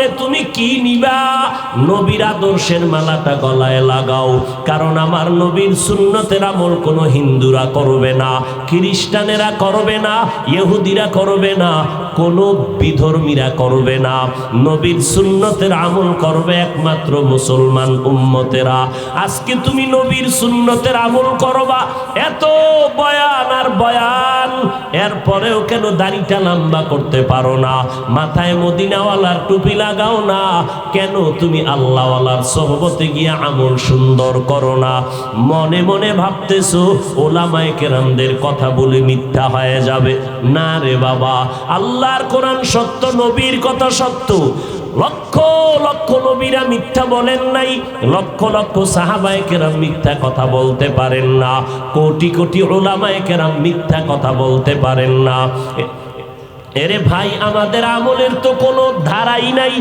বলে তুমি কি নিবা? নবীর আদর্শের মালাটা গলায় লাগাও, কারণ আমার নবীর সুন্নতের আমল কোনো হিন্দুরা করবে না, খ্রিস্টানেরা করবে না, ইহুদিরা করবে না, কোনো বিধর্মীরা করবে না। নবীর সুন্নতের আমল করবে একমাত্র মুসলমান উম্মতেরা। আজকে তুমি নবীর সুন্নতের আমল করবা, এত বয়ান আর বয়ান, এরপরেও কেন দাড়িটা লম্বা করতে পারো না? মাথায় মদিনাওয়ালার টুপি লাগাও না কেন? তুমি আল্লাহওয়ালার সোহবতে গিয়ে আমল সুন্দর করো না? মনে মনে ভাবতেছো ওলামায়ে কেরামদের কথা বলে মিথ্যা হয়ে যাবে। না রে বাবা, আল্লাহর কোরআন সত্য, নবীর কথা সত্য। লক্ষ লক্ষ নবীরা মিথ্যা বলেন নাই, লক্ষ লক্ষ সাহাবায়ে কেরাম মিথ্যা কথা বলতে পারেন না, কোটি কোটি উলামায়ে কেরাম মিথ্যা কথা বলতে পারেন না। এরে ভাই, আমাদের আমলের তো কোনো ধারাই নাই।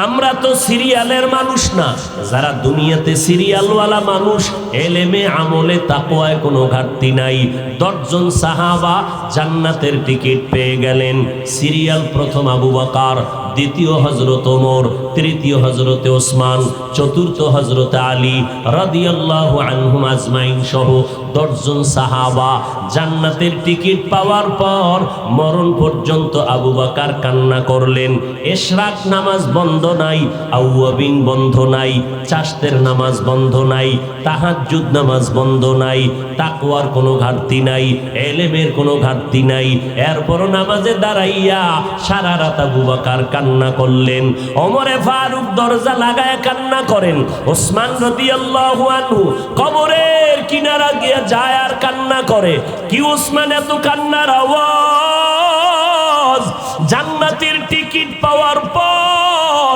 আমরা তো সিরিয়ালের মানুষ না। যারা দুনিয়াতে সিরিয়ালওয়ালা মানুষ, এলেমে আমলে তাকওয়ায় কোনো ঘাটতি নাই। 10 জন সাহাবা জান্নাতের টিকিট পেয়ে গেলেন। সিরিয়াল প্রথম আবু বকর, দ্বিতীয় হযরত ওমর, তৃতীয় হযরত ওসমান, চতুর্থ হযরত আলী রাদিয়াল্লাহু আনহুম আজমাইন সহ 10 জন সাহাবা জান্নাতের টিকিট পাওয়ার পর মরণ পর্যন্ত আবু বকর কান্না করলেন। ইশরাক নামাজ বন্ধ নাই, আউয়াবিন বন্ধ নাই, চাশতের নামাজ বন্ধ নাই, তাহাজ্জুদ নামাজ বন্ধ নাই, তাকওয়ার কোনো ঘাটতি নাই, এলেমের কোনো ঘাটতি নাই। এরপর নামাজে দাঁড়াইয়া সারা রাত আবু বকর কান্না করলেন। ওমরে ফারুক দরজা লাগায় কান্না করেন। ওসমান রাদিয়াল্লাহু আনহু কবরের কিনারা গিয়ে যায় আর কান্না করে। কি ওসমান এত কান্নার আওয়াজ? জান্নাতের টিকিট পাওয়ার পর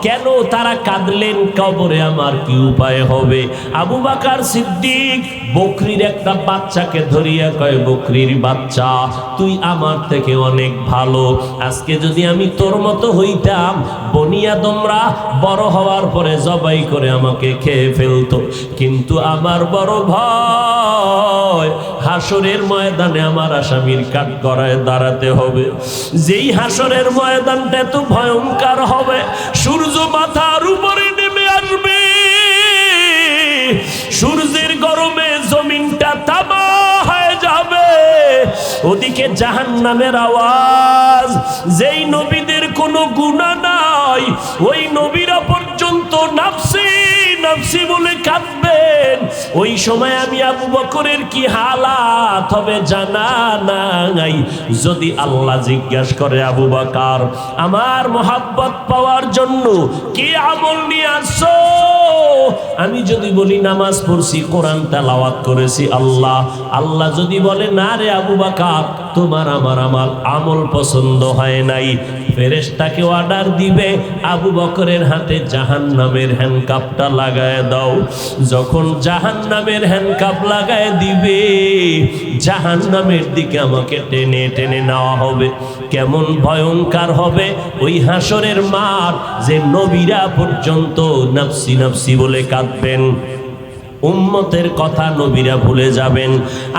কেন তারা কাঁদলেন? কবরে আমার কি উপায় হবে? আবু বকর সিদ্দিক বকরির একটা বাচ্চাকে ধরিয়া কয়, বকরির বাচ্চা, তুই আমার থেকে অনেক ভালো। আজকে যদি আমি তোর মতো হইতাম, বনি আদমরা বড় হওয়ার পরে জবাই করে আমাকে খেয়ে ফেলতো। কিন্তু আমার বড় ভয়, হাসরের ময়দানে আমার আসামির কাঠগড়ায় দাঁড়াতে হবে। যেই হাসরের ময়দানটা এত ভয়ঙ্কর হবে, সূর্য মাথার উপরে নেমে আসবে, সূর্যের গরমে জমিনটা তামা হয়ে যাবে, ওদিকে জাহান্নামের আওয়াজ। যেই নবীদের কোনো গুনাহ নাই, ওই নবীরা পর্যন্ত নাফসি নাফসি বলে কাঁদবেন। ওই সময় আমি আবু বকরের কি হালাত হবে জানা নাই। যদি আল্লাহ জিজ্ঞাসা করে, আবু বকর, আমার মোহাব্বত পাওয়ার জন্য কি আমল নিয়ে আসছো? আমি যদি বলি নামাজ পড়ছি, কোরআন তেলাওয়াত করেছি, আল্লাহ যদি বলে, না রে আবু বকর, তোমার আমার আমল পছন্দ হয় নাই, ফেরেশতাকে অর্ডার দিবে, আবু বকরের হাতে জাহান্নামের হ্যান্ডকাপটা লাগায় দাও। যখন জাহান্নামের হ্যান্ডকাপ লাগায় দিবে, জাহান্নামের দিকে আমাকে টেনে টেনে নেওয়া হবে। কেমন ভয়ঙ্কর হবে ওই হাসরের মাঠ, যে নবীরা পর্যন্ত নাফসি নাফসি বলে কাঁদবেন। উম্মতের কথা নবীরা ভুলে যাবেন।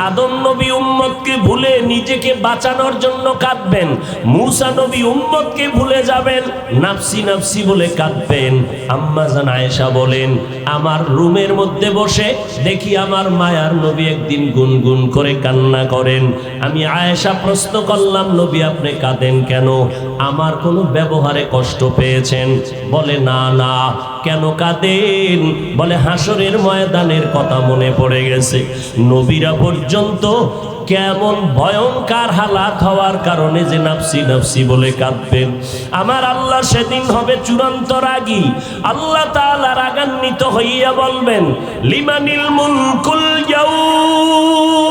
আদম নবী উম্মতকে ভুলে নিজেকে বাঁচানোর জন্য কাঁদবেন। মূসা নবী উম্মতকে ভুলে যাবেন, নাফসি নাফসি বলে কাঁদবেন। আম্মা জান আয়েশা বলেন, আমার রুমের মধ্যে বসে দেখি আমার মায়ার নবী একদিন গুনগুন করে কান্না করেন। আমি আয়েশা প্রশ্ন করলাম, নবী আপনি কাঁদেন কেন? আমার কোনো ব্যবহারে কষ্ট পেয়েছেন? বলে না না। কেন কাঁদেন? বলে হাসরের ময়দানের কথা মনে পড়ে গেছে। নবীরা পর্যন্ত কেমন ভয়ঙ্কর হালাত হওয়ার কারণে যে নাফসি নাফসি বলে কাঁদবেন। আমার আল্লাহ সেদিন হবে চূড়ান্ত রাগী। আল্লাহ তাআলা রাগান্বিত হইয়া বলবেন, লিমানিল মুলকুল ইয়াউম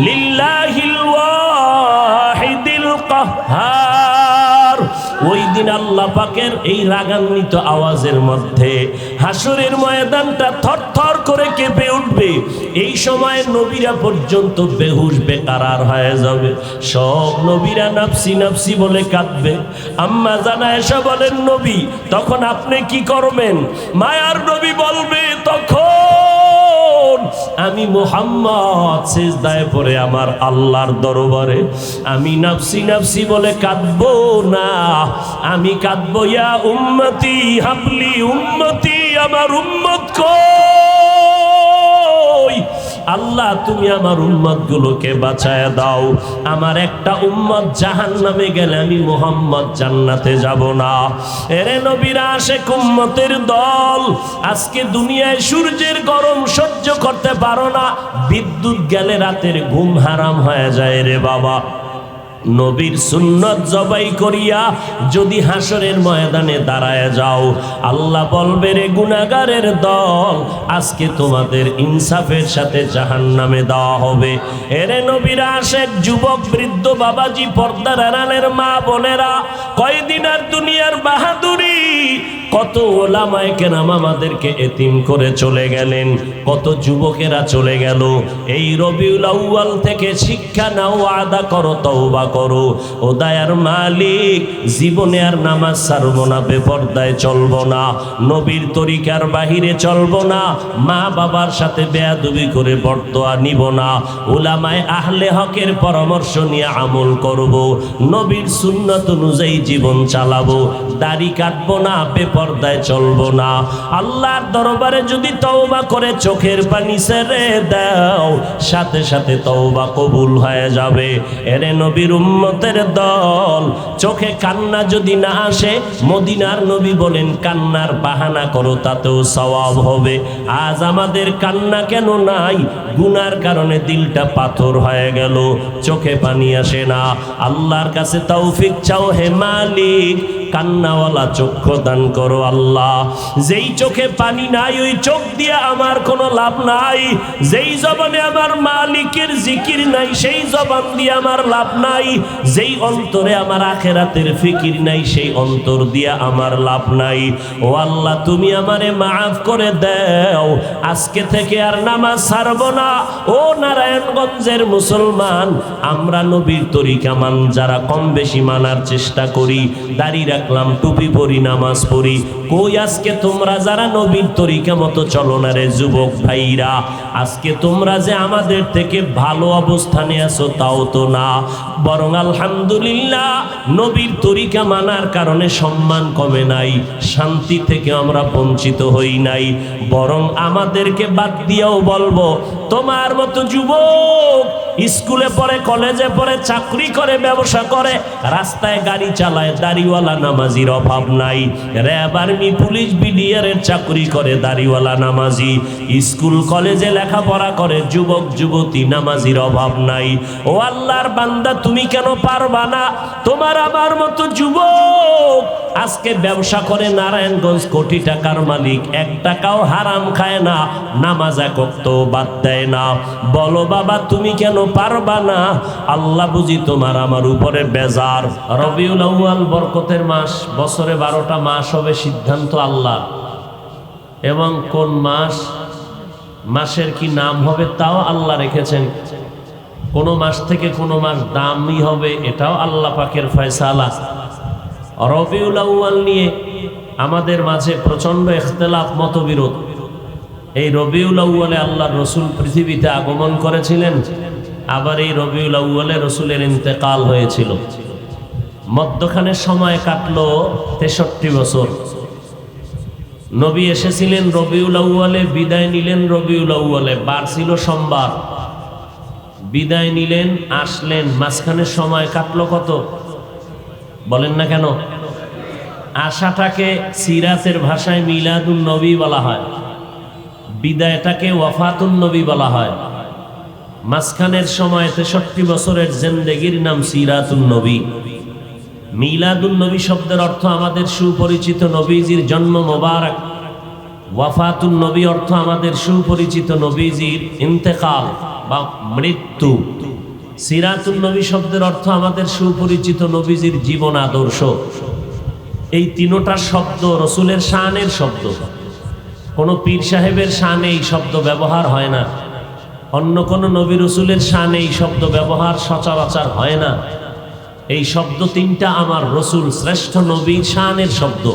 লিল্লাহিল ওয়াহিদিল কাহ্হার। ওই দিন আল্লাহ পাকের এই রাগান্বিত আওয়াজের মধ্যে হাসরের ময়দানটা থরথর করে কেঁপে উঠবে। এই সময় নবীরা পর্যন্ত বেহুশ বেকারার হয়ে যাবে। সব নবীরা নাফসি নাফসি বলে কাঁদবে। আম্মা জান আয়েশা বলেন, নবী তখন আপনি কি করবেন? মায়ার নবী বলবে, তখন আমি মুহাম্মদ সিজদায় পড়ে আমার আল্লাহর দরবারে আমি নাফসি নাফসি বলে কাঁদবো না, আমি কাঁদবো ইয়া উম্মতি হাবলি উম্মতি, আমার উম্মত কই? আল্লাহ তুমি আমার উম্মত গুলোকে বাঁচায় দাও। আমার একটা উম্মত জাহান্নামে গেলে আমি মুহাম্মদ জান্নাতে যাব না। এরে নবীরা আশেক উম্মতের দল, আজকে দুনিয়ায় সূর্যের গরম সহ্য করতে পারো না, বিদ্যুৎ গেলে রাতের ঘুম হারাম হয়ে যায় রে বাবা। নবীর সুন্নত জবাই করিয়া যদি হাসরের ময়দানে দাঁড়ায় যাও, আল্লাহ বলবে রে গুনাহগারের দল, আজকে তোমাদের ইনসাফের সাথে জাহান্নামে দেওয়া হবে। এরে নবীর আশেক যুবক বৃদ্ধ বাবাজি, পর্দার আড়ালের মা বোনেরা, কয়দিন আর দুনিয়ার বাহাদুরি, কত ওলামায়ে কেরাম আমাদেরকে এতিম করে চলে গেলেন, কত যুবকেরা চলে গেল। এই রবিউল আউয়াল থেকে শিক্ষা নাও, আদা করো, তওবা করো। ও দয়ার মালিক, জীবনে আর নামাজ ছাড়বো না, বেপরদায় চলবো না, নবীর তরিকার বাহিরে চলবো না, মা বাবার সাথে বেয়াদবি করে বর্তোয়া নিব না, উলামায়ে আহলে হকের পরামর্শ নিয়ে আমল করব, নবীর সুন্নাত অনুযায়ী জীবন চালাবো, দাড়ি কাটবো না, বেপরদায় চলবো না। আল্লাহর দরবারে যদি তওবা করে চোখের পানি ছেড়ে দাও, সাথে সাথে তওবা কবুল হয়ে যাবে। এরে নবীর উম্মতের দল, চোখে কান্না যদি না আসে, মদিনার নবী বলেন কান্নার বাহানা করো, তাতেও সওয়াব হবে। আজ আমাদের কান্না কেন নাই? গুনার কারণে দিলটা পাথর হয়ে গেল, চোখে পানি আসে না। আল্লাহর কাছে তৌফিক চাও, হে মালিক, কান্নাওয়ালা চক্ষু দান করো আল্লাহ। যেই চোখে পানি নাই, ওই চোখ দিয়ে আমার কোনো লাভ নাই। যেই জবানে আমার মালিকের জিকির নাই, সেই জবান দিয়ে আমার লাভ নাই। যেই অন্তরে আমার আখিরাতের ফিকির নাই, সেই অন্তর দিয়ে আমার লাভ নাই। ও আল্লাহ, তুমি আমারে মাফ করে দাও, আজকে থেকে আর নামাজ ছাড়ব না। ও নারায়ণগঞ্জের মুসলমান, আমরা নবীর তরিকা যারা কম বেশি মানার চেষ্টা করি, দাড়ি রাখলাম, টুপি পরি, নামাজ পড়ি, কই আজকে তোমরা যারা নবীর তরিকা মতো চলো না রে যুবক ভাইরা? আজকে তোমরা যে আমাদের থেকে ভালো অবস্থানে আছো তাও তো না, বরং আলহামদুলিল্লাহ নবীর তরিকা মানার কারণে সম্মান কমে নাই, শান্তি থেকে আমরা বঞ্চিত হই নাই, বরং আমাদেরকে বাদ দিয়েও বলবো তোমার মতো যুবক স্কুলে পড়ে, কলেজে পড়ে, চাকরি করে, ব্যবসা করে, রাস্তায় গাড়ি চালায়, দাড়িওয়ালা নামাজির অভাব নাই। র্যাব, আর্মি, পুলিশ, বিডিআরের চাকরি করে, দাড়িওয়ালা নামাজি, স্কুল কলেজে লেখাপড়া করে, যুবক যুবতী, নামাজির অভাব নাই। ও আল্লাহর বান্দা, তুমি কেন পারবা না? তোমার আমার মতো যুবক আজকে ব্যবসা করে, নারায়ণগঞ্জ কোটি টাকার মালিক, 1 টাকাও হারাম খায় না, নামাজ এক ওয়াক্তও বাদ দেয় না। বলো বাবা, তুমি কেন পারবা না? আল্লাহ বুঝি তোমার আমার উপরে বেজার। রবিউল আউয়াল বরকতের মাস, বছরে 12টা মাস হবে সিদ্ধান্ত আল্লাহ, এবং কোন মাস, মাসের কি নাম হবে তাও আল্লাহ রেখেছেন। কোন মাস থেকে কোন মাস দামি হবে এটাও আল্লাহ পাকের ফয়সালা। রবিউল আউয়াল নিয়ে আমাদের মাঝে প্রচন্ড ইখতিলাফ, মতবিরোধ। এই রবিউল আউয়ালে আল্লাহর রসুল পৃথিবীতে আগমন করেছিলেন, আবার এই রবিউল আউয়ালে রসুলের ইন্তেকাল হয়েছিল। মধ্যখানের সময় কাটলো 63 বছর। নবী এসেছিলেন রবিউল আউয়ালে, বিদায় নিলেন রবিউল আউয়ালে, বার ছিল সোমবার, বিদায় নিলেন, আসলেন, মাঝখানের সময় কাটলো কত বলেন না কেন? আশাটাকে সিরাতের ভাষায় মিলাদুন নবী বলা হয়, বিদায়টাকে ওয়াফাতুন নবী বলা হয়। মাঝখানের সময় 63 বছরের জিন্দেগির নাম সিরাতুন নবী। মিলাদুন নবী শব্দের অর্থ আমাদের সুপরিচিত নবীজির জন্ম মোবারক, ওয়াফাতুন নবী অর্থ আমাদের সুপরিচিত নবীজির ইন্তেকাল বা মৃত্যু। সিরাতুন নবী শব্দের অর্থ আমাদের সুপরিচিত নবীজির জীবন আদর্শ। এই তিনোটা শব্দ রসুলের শানের শব্দ, কোনো পীর সাহেবের শানে এই শব্দ ব্যবহার হয় না, অন্য কোনো নবী রসুলের শানে এই শব্দ ব্যবহার সচরাচর হয় না। এই শব্দ তিনটা আমার রসুল শ্রেষ্ঠ নবীর শানের শব্দ,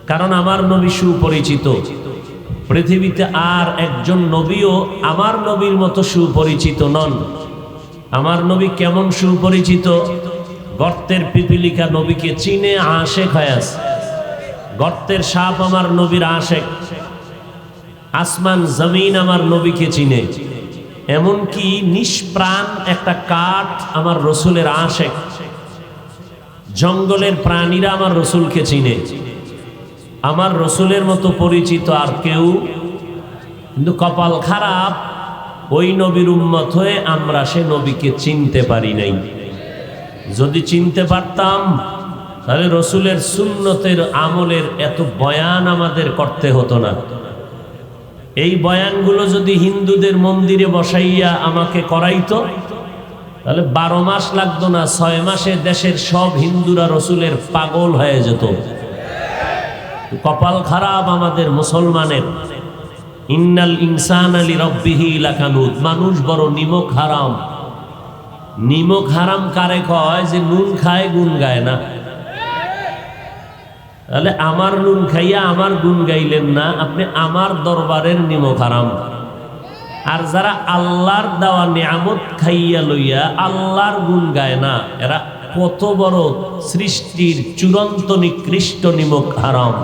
কারণ আমার নবী সুপরিচিত। পৃথিবীতে আর একজন নবীও আমার নবীর মতো সুপরিচিত নন। আমার নবী কেমন সুপরিচিত? গর্তের পিপিলিকা নবীকে চিনে আশেক হয়ে আছে, গর্তের সাপ আমার নবীর আশেক, আসমান জমিন আমার নবীকে চিনে, এমনকি নিষ্প্রাণ একটা কাঠ আমার রসুলের আশেক, জঙ্গলের প্রাণীরা আমার রসুলকে চিনে। আমার রসুলের মতো পরিচিত আর কেউ, কিন্তু কপাল খারাপ, ওই নবীর উম্মত হয়ে আমরা সে নবীকে চিনতে পারি নাই। যদি চিনতে পারতাম তাহলে রসুলের সুন্নতের আমলের এত বয়ান আমাদের করতে হতো না। এই বয়ানগুলো যদি হিন্দুদের মন্দিরে বসাইয়া আমাকে করাইতো তাহলে 12 মাস লাগতো না, 6 মাসে দেশের সব হিন্দুরা রসুলের পাগল হয়ে যেত। কপাল খারাপ আমাদের মুসলমানের। ইন্নাল ইনসানা লিরাব্বিহি লাকানুদ, মানুষ বড় নিমক হারাম। নিমক হারাম কারে কয়? যে নুন খায় গুণ গায় না। তাহলে আমার নুন খাইয়া আমার গুণ গাইলেন না, আপনি আমার দরবারের নিমক হারাম। আর যারা আল্লাহর দেওয়া নিয়ামত খাইয়া লইয়া আল্লাহর গুণ গায় না, এরা কত বড় সৃষ্টির চূড়ান্ত নিকৃষ্ট নিমক হারাম।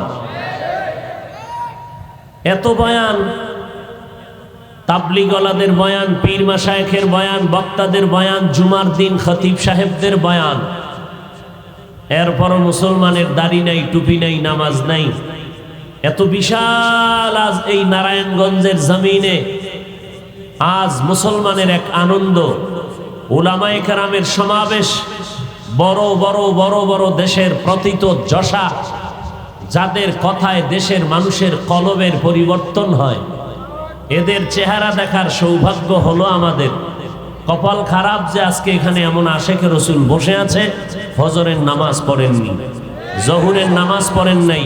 এত বয়ান, তাবলিগওয়ালাদের বয়ান, পীর মাশায়েখের বয়ান, বক্তাদের বয়ান, জুমার দিন খতিব সাহেবদের বয়ান, এরপরও মুসলমানের দাড়ি নাই, টুপি নাই, নামাজ নাই। এত বিশাল আজ এই নারায়ণগঞ্জের জমিনে আজ মুসলমানের এক আনন্দ, উলামায়ে কেরামের সমাবেশ, বড় বড় বড় বড় দেশের প্রথিত যশা, যাদের কথায় দেশের মানুষের কলবের পরিবর্তন হয়, এদের চেহারা দেখার সৌভাগ্য হলো আমাদের। কপাল খারাপ যে আজকে এখানে এমন আশেকে রসুল বসে আছে, ফজরের নামাজ পড়েননি, জহুরের নামাজ পড়েন নাই,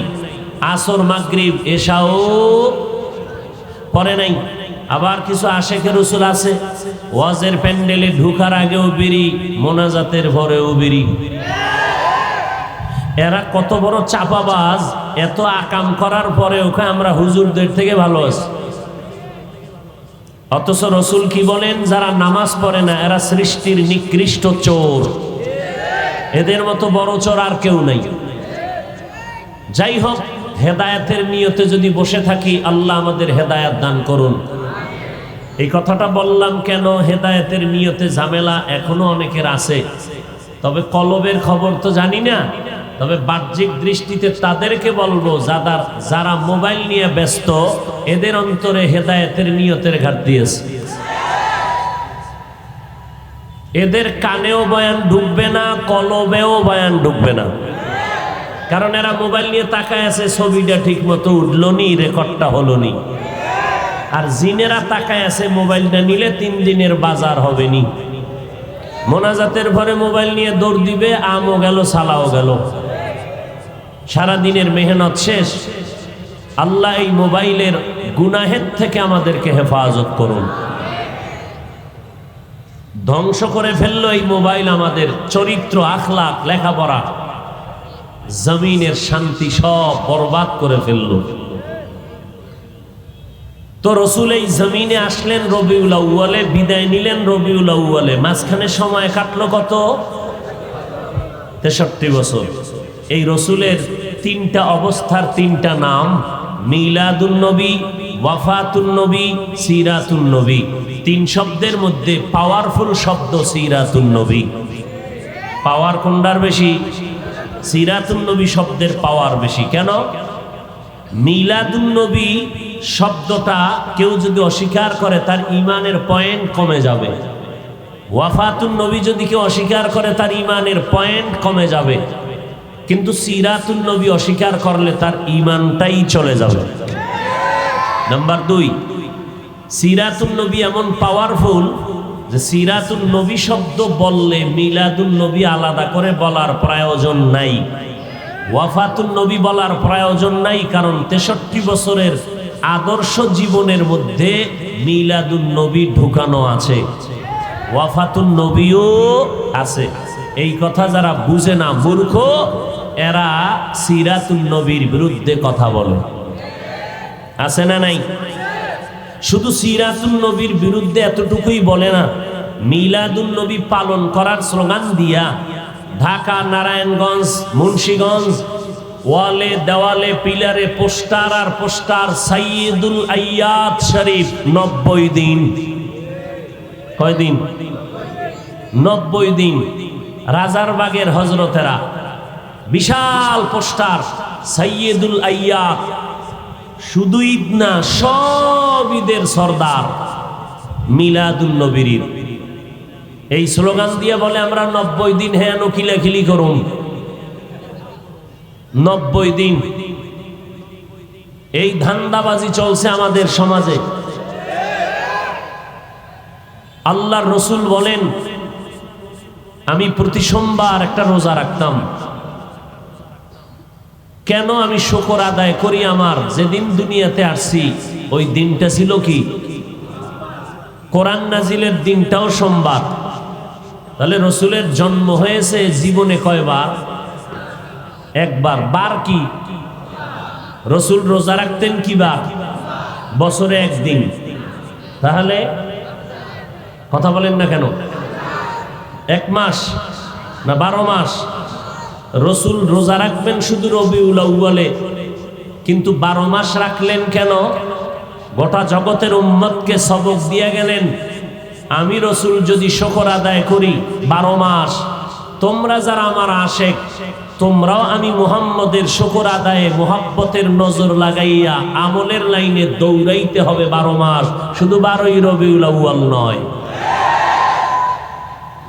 আসর মাগরিব এশাও পড়ে নাই। আবার কিছু আশেকে রসুল আছে, ওয়াজের প্যান্ডেলে ঢুকার আগেও বিড়ি, মোনাজাতের পরেও বিড়ি। এরা কত বড় চাপাবাজ, এত আকাম করার পরে ওকে আমরা হুজুরদের থেকে ভালো আছি। অথচ রসুল কি বলেন? যারা নামাজ পড়ে না এরা সৃষ্টির নিকৃষ্ট চোর, এদের মতো বড় চোর আর কেউ নাই। যাই হোক, হেদায়েতের নিয়তে যদি বসে থাকি, আল্লাহ আমাদের হেদায়েত দান করুন। এই কথাটা বললাম কেন? হেদায়েতের নিয়তে ঝামেলা এখনো অনেকের আছে, তবে কলবের খবর তো জানি না। তবে বাহ্যিক দৃষ্টিতে তাদেরকে বলবো, যারা মোবাইল নিয়ে ব্যস্ত, এদের অন্তরে হেদায়েতের নিয়তের ঘাটতি আছে। এদের কানেও বয়ান ঢুকবে না, কলবেও বয়ান ঢুকবে না, কারণ এরা মোবাইল নিয়ে তাকায় আছে, ছবিটা ঠিক মতো উঠলো নি, রেকর্ডটা হলো নি। আর জিনেরা তাকায় আছে, মোবাইলটা নিলে 3 দিনের বাজার হবে নি। মোনাজাতের পরে মোবাইল নিয়ে দৌড় দিবে, আমও গেল, সালাও গেল, সারাদিনের মেহনত শেষ। আল্লাহ এই মোবাইলের গুনাহের থেকে আমাদেরকে হেফাজত করুন। ধ্বংস করে ফেললো এই মোবাইল আমাদের চরিত্র, আখলাক, লেখাপড়া, জমিনের শান্তি সব বরবাদ করে ফেললো। তো রসুল এই জমিনে আসলেন রবিউল আউয়ালে, বিদায় নিলেন রবিউল আউয়ালে, মাঝখানে সময় কাটলো কত? 63 বছর। এই রসুলের 3টা অবস্থার 3টা নাম, মিলাদুন নবী, ওয়াফাতুন নবী, সিরাতুন নবী। 3 শব্দের মধ্যে পাওয়ারফুল শব্দ সিরাতুন নবী। পাওয়ার কোনটার বেশি? সিরাতুন নবী শব্দের পাওয়ার বেশি। কেন? মিলাদুন নবী শব্দটা কেউ যদি অস্বীকার করে তার ইমানের পয়েন্ট কমে যাবে। ওয়াফাতুন নবী যদি কেউ অস্বীকার করে তার ইমানের পয়েন্ট কমে যাবে। কিন্তু সিরাতুন নবী অস্বীকার করলে তার ইমানটাই চলে যাবে। নাম্বার 2, সিরাতুন নবী এমন পাওয়ারফুল যে সিরাতুন নবী শব্দ বললে মিলাদুন নবী আলাদা করে বলার প্রয়োজন নাই, ওয়াফাতুন নবী বলার প্রয়োজন নাই, কারণ 63 বছরের আদর্শ জীবনের মধ্যে মিলাদুন নবী ঢুকানো আছে, ওয়াফাতুন নবীও আছে। এই কথা যারা বুঝে না, মূর্খ, এরা সিরাতুন নবীর বিরুদ্ধে কথা বলে। আছে না নাই? শুধু সিরাতুন নবীর বিরুদ্ধে এতটুকুই বলে না, মিলাদুন নবী পালন করার স্লোগান দিয়া ঢাকা, নারায়ণগঞ্জ, মুন্সিগঞ্জ ওয়ালে দেওয়ালে পিলারে পোস্টার আর পোস্টার সাইয়্যিদুল আইয়াত শরীফ 90 দিন। কয় দিন? 90 দিন। রাজারবাগের হজরতেরা বিশাল পোস্টার সাইয়্যিদুল আইয়াত, শুধু ঈদ না সব ঈদের সর্দার মিলাদুন নবীর। এই স্লোগান দিয়ে বলে আমরা 90 দিন হ্যাঁ নকিলাখিলি করুন। 90 দিন এই ধান্দাবাজি চলছে আমাদের সমাজে। আল্লাহর রসুল বলেন, আমি প্রতি সোমবার একটা রোজা রাখতাম। কেন? আমি শুকর আদায় করি আমার যেদিন দুনিয়াতে আসছি ওই দিনটা ছিল কি? কোরআন নাজিলের দিনটাও সোমবার। তাহলে রসুলের জন্ম হয়েছে জীবনে কয়বার? একবার। বার কি? রসুল রোজা রাখতেন কি বার? বছরে একদিন। তাহলে কথা বলেন না কেন? 1 মাস না 12 মাস? রসুল রোজা রাখবেন শুধু রবিউল আউয়ালে, কিন্তু 12 মাস রাখলেন কেন? গোটা জগতের উম্মতকে সবক দিয়ে গেলেন, আমি রসুল যদি শুকর আদায় করি 12 মাস, তোমরা যারা আমার আশেক তোমরাও আমি মুহাম্মদের শুকর আদায়ে মুহাব্বতের নজর লাগাইয়া আমলের লাইনে দৌড়াইতে হবে 12 মাস, শুধু 12ই রবিউল আউয়াল নয়।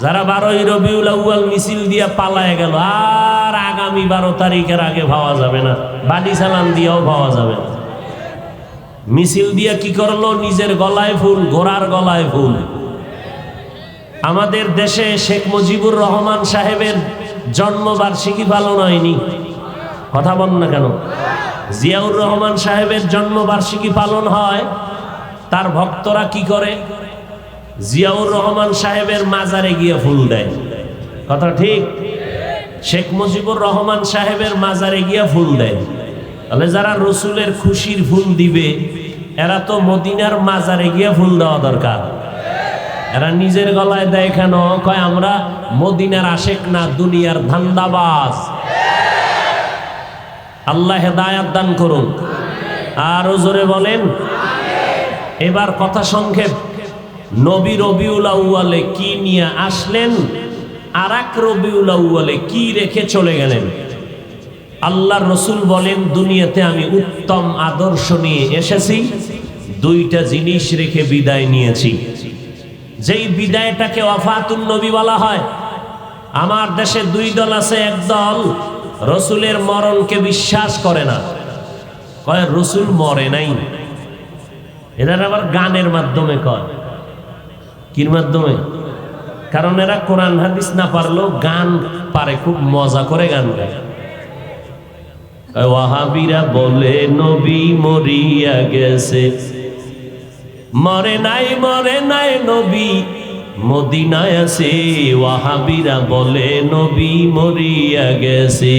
যারা 12ই রবিউল আউয়াল মিছিল দিয়া পালায় গেল, আর আগামী 12 তারিখের আগে পাওয়া যাবে না, বাড়ি চালান দিয়েও পাওয়া যাবে না। মিছিল দিয়া কি করলো? নিজের গলায় ফুল, ঘোড়ার গলায় ফুল। আমাদের দেশে শেখ মুজিবুর রহমান সাহেবের জন্মবার্ষিকী পালন হয়নি। কথা বল না কেন? জিয়াউর রহমান সাহেবের জন্মবার্ষিকী পালন হয়। তার ভক্তরা কি করে? জিয়াউর রহমান সাহেবের মাজারে গিয়ে ফুল দেয়। কথা ঠিক? শেখ মুজিবুর রহমান সাহেবের মাজারে গিয়ে ফুল দেয়। তাহলে যারা রসুলের খুশির ফুল দিবে এরা তো মদিনার মাজারে গিয়ে ফুল দেওয়া দরকার। এরা নিজের গলায় দেয় কেন? কয় আমরা মদিনার আশেক না, দুনিয়ার ধান্দাবাজ। আল্লাহ হেদায়াত দান করুন। আরো জোরে বলেন। এবার কথা সংক্ষেপ, নবী রবিউল আউয়ালে কি নিয়ে আসলেন, আর এক রবিউল আউয়ালে কি রেখে চলে গেলেন? আল্লাহর রসুল বলেন, দুনিয়াতে আমি উত্তম আদর্শ নিয়ে এসেছি, 2টা জিনিস রেখে বিদায় নিয়েছি। যেই বিদায়টাকে ওয়াফাতুন নবী বলা হয়। আমার দেশে 2 দল আছে। এক দল রসুলের মরণকে বিশ্বাস করে না, কয় রসুল মরে নাই। এরা আবার গানের মাধ্যমে কয়। কির মাধ্যমে? কারণ এরা কোরআন হাদিস না পারলেও গান পারে, খুব মজা করে গান গায়। ওয়াহাবিরা বলে নবী মরিয়া গেছে, মরে নাই মরে নাই নবী মদিনায় আছে। ওয়াহাবিরা বলে নবী মরিয়া গেছে।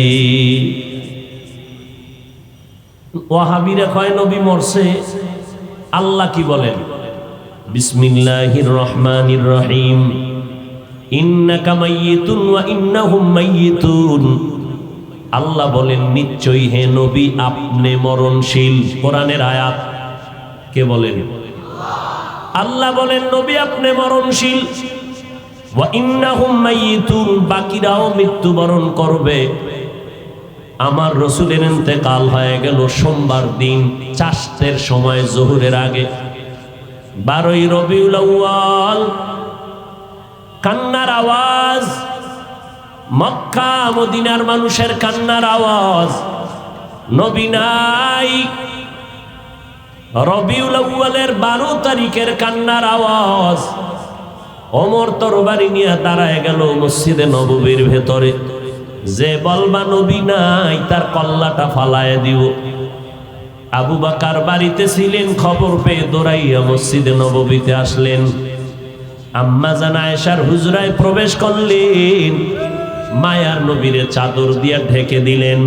ওয়াহাবিরা কয় নবী মরছে। আল্লাহ কি বলেন? বিসমিল্লাহির রহমানির রহিম, ইন্নাকা মাইয়িতুন ওয়া ইন্নাহুম মাইয়িতুন। আল্লাহ বলেন নিশ্চয়ই হে নবী আপনি মরণশীল। কোরআনের আয়াত। কে বলেন? আল্লাহ বলেন নবী আপনি মরণশীল। ওয়া ইন্নাহুম মাইয়িতুন, বাকিরাও মৃত্যুবরণ করবে। আমার রসুলের ইন্তেকাল হয়ে গেল সোমবার দিন 4টার সময়, জোহরের আগে। 12ই রবিউল আউয়াল। কান্নার আওয়াজ, মক্কা মদিনার মানুষের কান্নার আওয়াজ। নবী নাই। রবিউল আউয়ালের 12 তারিখের কান্নার আওয়াজ। ওমর তরবারি নিয়ে দাঁড়ায় গেল মসজিদে নববীর ভেতরে। যে বলবা নবী নাই তার কল্লাটা ফালায় দিব। আবু বকর বাড়িতে ছিলেন, খবর পেয়ে দৌড়াইয়া মসজিদে নববীতে আসলেন। আম্মা জান আয়েশার হুজরায় প্রবেশ করলেন, মায়ার নবীরে চাদর দিয়ে ঢেকে দিলেন।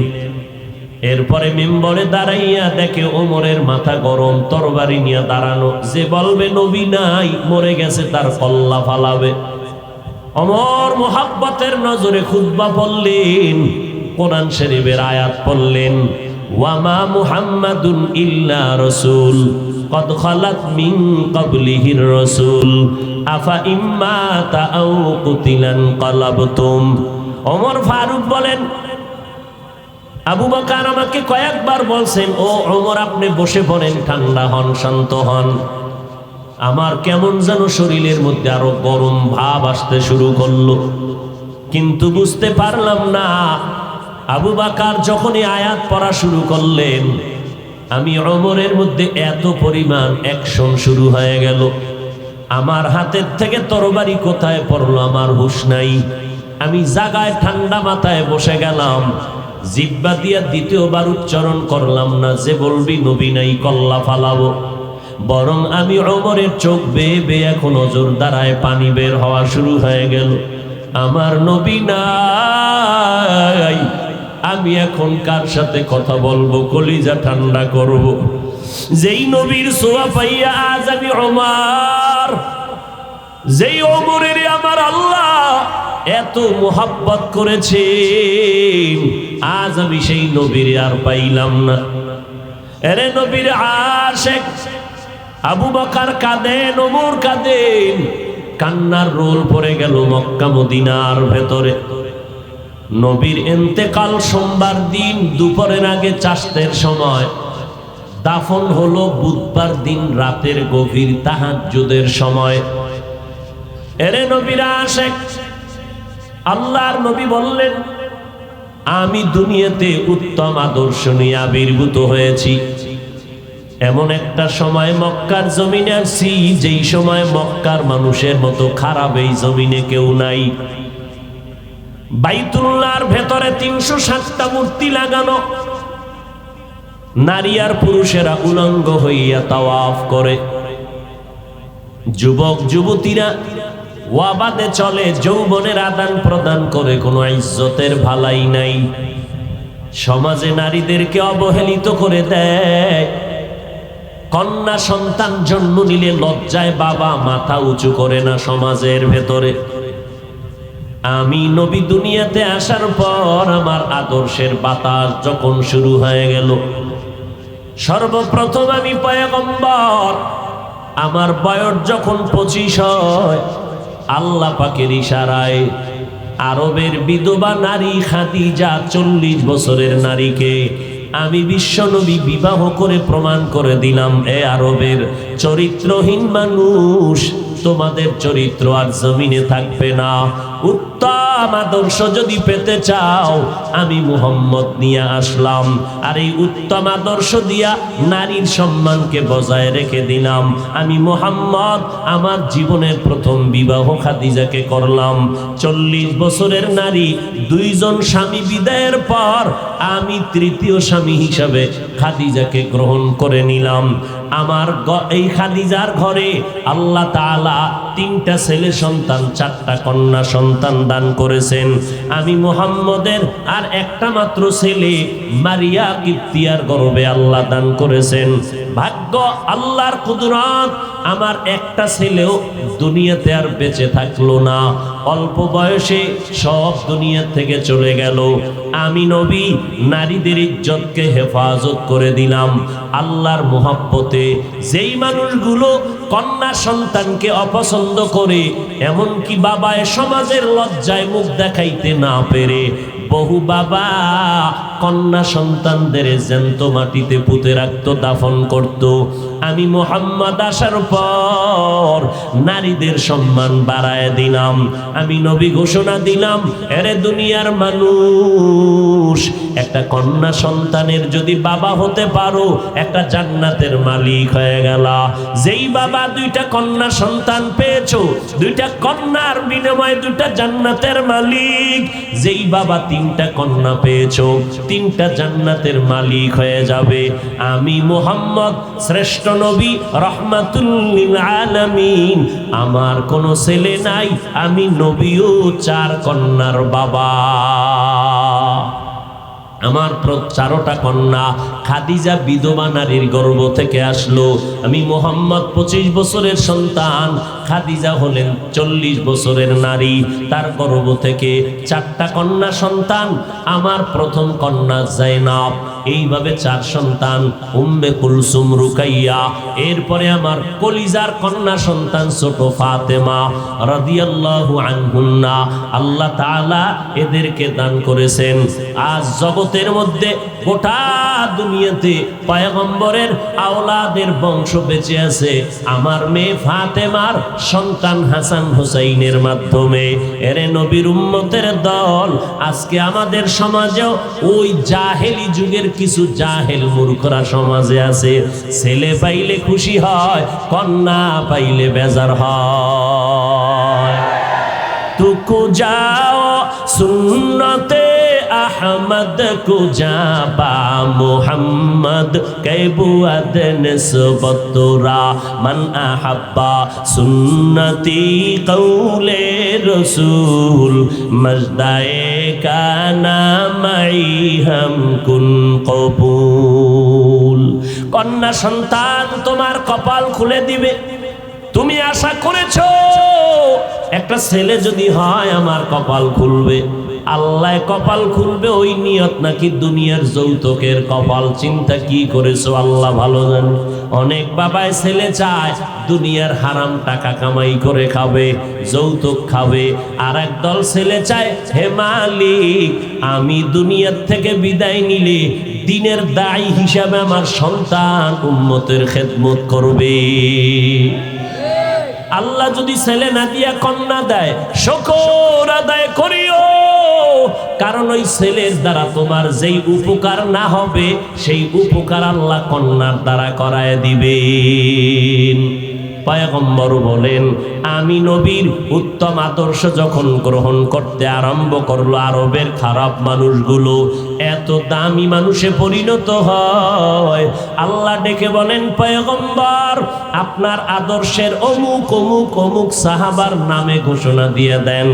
এরপরে মিম্বরে দাঁড়াইয়া দেখে ওমরের মাথা গরম, তরবারি নিয়ে দাঁড়ানো। যে বলবে নবী নাই, মরে গেছে, তার কল্লা ফালাবে। ওমর মুহাব্বতের নজরে খুতবা পড়লেন, কোরআন শরীফের আয়াত পড়লেন, ওয়ামা মুহাম্মাদুন ইল্লা রাসূল কদ খালাত মিন ক্বাবলিহির রাসূল আফা ইম্মাতা আও কুতিলান ক্বালাবতুম। ওমর ফারুক বলেন, আবু বকর আমাকে কয়েকবার বলছেন, ও ওমর আপনি বসে পড়েন, ঠান্ডা হন, শান্ত হন। আমার কেমন যেন শরীরের মধ্যে আরো গরম ভাব আসতে শুরু করলো, কিন্তু বুঝতে পারলাম না। আবু বকর যখনই আয়াত পড়া শুরু করলেন, আমি ওমরের মধ্যে এত পরিমাণ অ্যাকশন শুরু হয়ে গেল। আমার হাতের থেকে তরবারি কোথায় পড়লো আমার হুঁশ নাই। আমি জাগায় ঠান্ডা মাথায় বসে গেলাম, জিহ্বা দিয়া দ্বিতীয়বার উচ্চারণ করলাম না, যে বলবি নবী নাই কল্লা ফালাবো। বরং আমি ওমরের চোখ বেয়ে বেয়ে এখন নজর দ্বারায় পানি বের হওয়া শুরু হয়ে গেল। আমার নবী নাই, আমি এখন কার সাথে কথা বলবো, কলিজা ঠান্ডা করব। যেই নবীর ছোঁয়া পাইয়া আজ আমি ওমর, যেই ওমরের আমার আল্লাহ এত মোহাব্বত করেছে, আজ আমি সেই নবীর আর পাইলাম না। এরে নবীর আশিক আবু বকর কাঁদেন, ওমর কাঁদেন, কান্নার রোল পড়ে গেল মক্কা মদিনার ভেতরে। নবীর ইন্তেকাল সোমবার দিন দুপুরের আগে চাষতের সময়, দাফন হলো বুধবার দিন রাতের গভীর তাহাজ্জুদের সময়। এরে নবীর আশিক, আল্লাহর নবী বললেন, আমি দুনিয়াতে উত্তম আদর্শ নিয়ে আবির্ভূত হয়েছি। এমন একটা সময় মক্কার জমিনে আসছি, যেই সময় মক্কার মানুষের মতো খারাপ এই জমিনে কেউ নাই। বাইতুল্লাহর ভেতরে ৩৬০টা মূর্তি লাগানো, নারী আর পুরুষেরা উলঙ্গ হইয়া তাওয়াফ করে। যুবক যুবতীরা ওয়াবাদে চলে, যৌবনের আদান প্রদান করে, কোনো ইজ্জতের ভালাই নাই। সমাজে নারীদেরকে অবহেলিত করে দেয়। কন্যা সন্তান জন্ম নিলে লজ্জায় বাবা মাথা উঁচু করে না সমাজের ভেতরে। আমি নবী দুনিয়াতে আসার পর আমার আদর্শের বাতাস যখন শুরু হয়ে গেল, সর্বপ্রথম আমি পয়গম্বর, আমার বয়স যখন 25 হয়, আল্লাহ পাকের ইশারায় আরবের বিধবা নারী খাদিজা 40 বছরের নারীকে আমি বিশ্বনবী বিবাহ করে প্রমাণ করে দিলাম, এ আরবের চরিত্রহীন মানুষ, তোমাদের চরিত্র আর জমিনে থাকবে না। উত্তম আদর্শ যদি পেতে চাও, আমি মুহাম্মদ নিয়ে আসলাম, আর এই উত্তম আদর্শ দিয়া নারীর সম্মানকে বজায় রেখে দিলাম। আমি মুহাম্মদ আমার জীবনের প্রথম বিবাহ খাদিজাকে করলাম। 40 বছরের নারী, 2 জন স্বামী বিদায়ের পর আমি তৃতীয় স্বামী হিসাবে খাদিজাকে গ্রহণ করে নিলাম। আমার এই খাদিজার ঘরে আল্লাহ তাআলা 3টা ছেলে সন্তান, 4টা কন্যা সন্তান দান করেছেন। আমি মুহাম্মদের আর একটা মাত্র ছেলে মারিয়া কিপ্তিয়ার গর্ভে আল্লাহ দান করেছেন। ভাগ্য, আল্লাহর কুদরত, আমার একটা ছেলেও দুনিয়াতে আর বেঁচে থাকলো না। অল্প বয়সে সব দুনিয়া থেকে চলে গেল। আমি নবী নারীদের ইজ্জতকে হেফাজত করে দিলাম আল্লাহর মুহাব্বতে। যেই মানুষগুলো কন্যা সন্তানকে অপছন্দ করে, এমনকি বাবায় সমাজের লজ্জায় মুখ দেখাইতে না পেরে, বহু বাবা কন্যা সন্তানদের জ্যান্ত মাটিতে পুঁতে রাখত, দাফন করত। আমি মুহাম্মদ আসার পর নারীদের সম্মান বাড়ায় দিলাম। আমি নবী ঘোষণা দিলাম, এরে দুনিয়ার মানুষ, একটা কন্যা সন্তানের যদি বাবা হতে পারো, একটা জান্নাতের মালিক হয়ে গেলা। যেই বাবা 2টা কন্যা সন্তান পেয়েছো, 2টা কন্যার বিনিময়ে 2টা জান্নাতের মালিক। যেই বাবা 3টা কন্যা পেয়েছো, 3টা জান্নাতের মালিক হয়ে যাবে। আমি মুহাম্মদ শ্রেষ্ঠ নবী, রহমাতুল লিল আলামিন, আমার কোনো ছেলে নাই, আমি নবীও 4 কন্যার বাবা। আমার 4টা কন্যা। খাদিজা বিধবা নারীর গর্ভ থেকে আসলো। আমি মোহাম্মদ 25 বছরের সন্তান, খাদিজা হলেন 40 বছরের নারী। তার গর্ভ থেকে 4টা কন্যা সন্তান। আমার প্রথম কন্যা জাইনাব, এইভাবে 4 সন্তান, উম্মে কুলসুম, রুকাইয়া। এরপরে আমার কলিজার কন্যা সন্তান ছোট ফাতেমা রাদিয়াল্লাহু আনহুন্না। আল্লাহ তাআলা এদেরকে দান করেছেন। আজ জগতের মধ্যে গোটা দুনিয়াতে পয়গম্বরের আওলাদের বংশ বেঁচে আছে আমার মেয়ে ফাতেমার সন্তান হাসান হুসাইনের মাধ্যমে। এরে নবীর উম্মতের দল। আজকে আমাদের সমাজেও ওই জাহেলি যুগের কিছু জাহেল মূর্খরা সমাজে আছে। ছেলে পাইলে খুশি হয়, কন্যা পাইলে বেজার হয়। তুকু যাও সুন্নতে अहमद को जाबा मोहम्मद कैबुअद निस्बतुरा मन अहब्बा सुन्नती कौले रसूल मजदाए काना मई हम कुन कबूल। कन्या सन्तान तुम्हार कपाल खुले दिबे। তুমি আশা করেছো একটা ছেলে যদি হয় আমার কপাল খুলবে। আল্লাহ কপাল খুলবে ওই নিয়ত নাকি দুনিয়ার যৌতুকের কপাল? চিন্তা কি করেছো আল্লাহ ভালো জানে। অনেক বাবাই ছেলে চায় দুনিয়ার হারাম টাকা কামাই করে খাবে, যৌতুক খাবে। আর একদল ছেলে চায় হে মালিক আমি দুনিয়ার থেকে বিদায় নিলে দিনের দায়ী হিসাবে আমার সন্তান উম্মতের খেদমত করবে। আল্লাহ যদি ছেলে না দিয়া কন্যা দেয় শুকর আদায় করিও, কারণ ওই ছেলের দ্বারা তোমার যেই উপকার না হবে সেই উপকার আল্লাহ কন্যার দ্বারা করায় দিবেন। পয়গম্বর বলেন আমি নবীর উত্তম আদর্শ যখন গ্রহণ করতে আরম্ভ করলো আরবের খারাপ মানুষগুলো এত দামি মানুষে পরিণত হয়। আল্লাহ ডেকে বলেন পয়গম্বর আপনার আদর্শের অমুক অমুক অমুক সাহাবার নামে ঘোষণা দিয়ে দেন,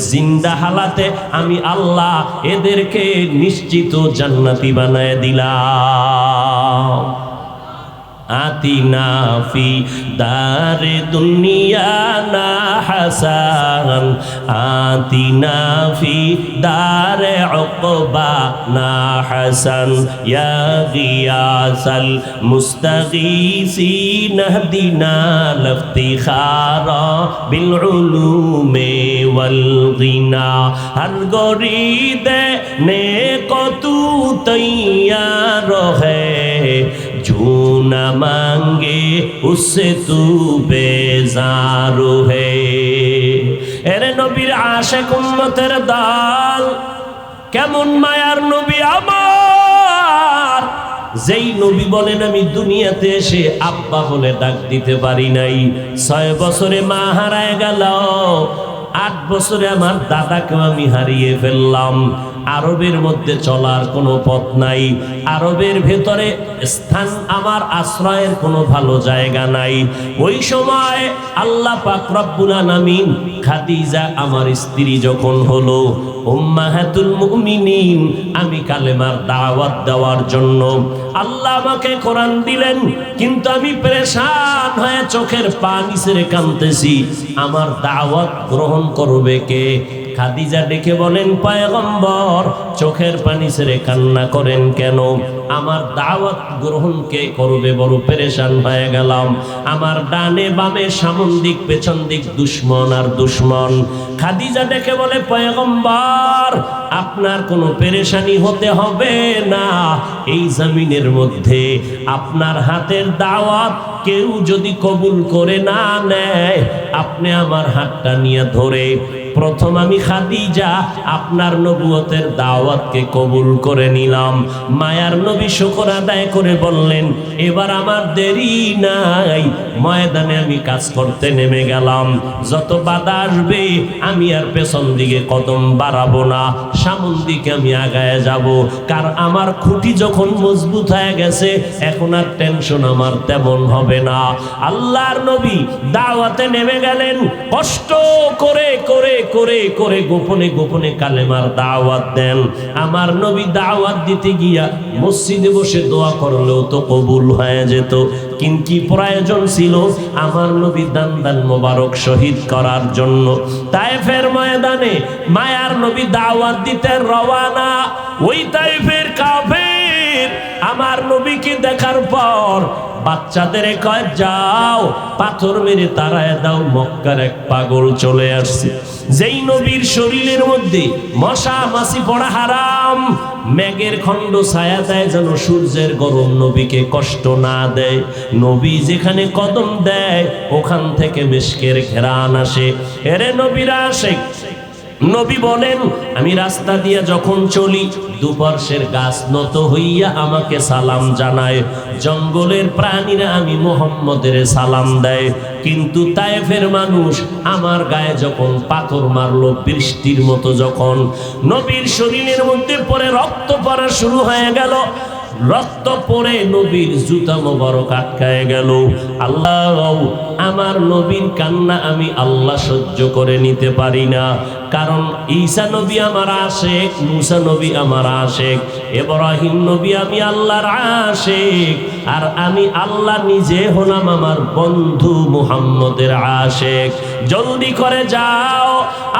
জিন্দা হালাতে আমি আল্লাহ এদেরকে নিশ্চিত জান্নাতি বানায় দিলাম। আতিনা ফি দারে দুনিয়া না হাসান, আতিনা ফি দারে উকবা না হাসান, ইয়া গিয়াসাল মুস্তাগীসিন হদিনা লফতিখারা বিল উলুমে ওয়াল গিনা। হর গরিদে নেকো তু তৈয়ার হ্যায় जो न मांगे उससे तू बेजार है। এরে নবীর আশিক উম্মতের দল, কেমন মায়ার নবী আমার, যেই নবী বলেন আমি দুনিয়াতে এসে আব্বা বলে ডাক দিতে পারি নাই। 6 বছরে মা হারায় গেল, 8 বছরে আমার দাদাকেও আমি হারিয়ে ফেললাম। আরবের মধ্যে চলার কোনো পথ নাই, আরবের ভেতরে স্থান আমার আশ্রয়ের কোনো ভালো জায়গা নাই। ওই সময় আল্লাহ পাক রব্বুল আলামিন খাদিজা আমার স্ত্রী যখন হলো উম্মাহাতুল মুমিনিন, আমি কালেমার দাওয়াত দেওয়ার জন্য আল্লাহ আমাকে কোরআন দিলেন, কিন্তু আমি পেরেশান হয়ে চোখের পানি ছেড়ে কাঁদতেছি। আমার দাওয়াত গ্রহণ করবে কে? খাদিজা ডেকে বলেন পয়গম্বর চোখের পানি ছেড়ে কান্না করেন কেন? আমার দাওয়াত গ্রহণ কে করবে? বড় পেরেশান হয়ে গেলাম। আমার ডানে বামে সামন দিক পেছন দিক দুশ্মন আর দুশ্মন। খাদিজা ডেকে বলে পয়গম্বর আপনার কোনো পেরেশানি হতে হবে না, এই জমিনের মধ্যে আপনার হাতের দাওয়াত কেউ যদি কবুল করে না নেয়, আপনি আমার হাতটা নিয়ে ধরে প্রথম আমি খাদিজা আপনার নবুয়তের দাওয়াতকে কবুল করে নিলাম। মায়ার নবী শুকর আদায় করে বললেন এবার আমার দেরি নাই, ময়দানে আমি কাজ করতে নেমে গেলাম। যত বাধা আসবে আমি আর পেছন দিকে কদম বাড়াবো না, সামন দিকে আমি আগায় যাব। কারণ আমার খুঁটি যখন মজবুত হয়ে গেছে এখন আর টেনশন আমার তেমন হবে না। আল্লাহর নবী দাওয়াতে নেমে গেলেন, কষ্ট করে করে করে করে গোপনে গোপনে কালেমার দাওয়াত দেন। আমার নবী দাওয়াত দিতে গিয়া মসজিদে বসে দোয়া করলেও তো কবুল হয়ে যেত, কিন্তু কি প্রয়োজন ছিল আমার নবী দান মোবারক শহীদ করার জন্য? তায়েফের ময়দানে মায়ার নবী দাওয়াত দিতে রওয়ানা। ওই তায়েফের কাফের আমার নবীকে দেখার পর বাচ্চাদের কয়, যাও পাথর মেরে তাড়ায় দাও, মক্কার এক পাগল চলে আসছে। যেই নবীর শরীরের মধ্যে মশা মাছি পড়া হারাম, মেঘের খণ্ড ছায়া দেয় যেন সূর্যের গরম নবীকে কষ্ট না দেয়। নবী যেখানে কদম দেয় ওখান থেকে মিশকের ঘেরান আসে। এরে নবীরা আসে। নবী বলেন, আমি রাস্তা দিয়ে যখন চলি দুপার্শ্বের গাছ নত হইয়া আমাকে সালাম জানায়, জঙ্গলের প্রাণীরা আমি মুহাম্মদের সালাম দেয়। কিন্তু তায়েফের মানুষ আমার গায়ে যখন পাথর মারলো বৃষ্টির মতো, যখন নবীর শরীরের মধ্যে পরে রক্ত পড়া শুরু হয়ে গেল, রক্ত পড়ে নবীর জুতা মোবারক আটকায় গেল। আল্লাহ, আমার নবীর কান্না আমি আল্লাহ সহ্য করে নিতে পারি না। কারণ ঈসা নবী আমার আশেক, মুসা নবী আমার আশেক, ইব্রাহিম নবী আমি আল্লাহর আশেক, আর আমি আল্লাহ নিজে হলাম আমার বন্ধু মুহাম্মদের আশেক। জলদি করে যাও,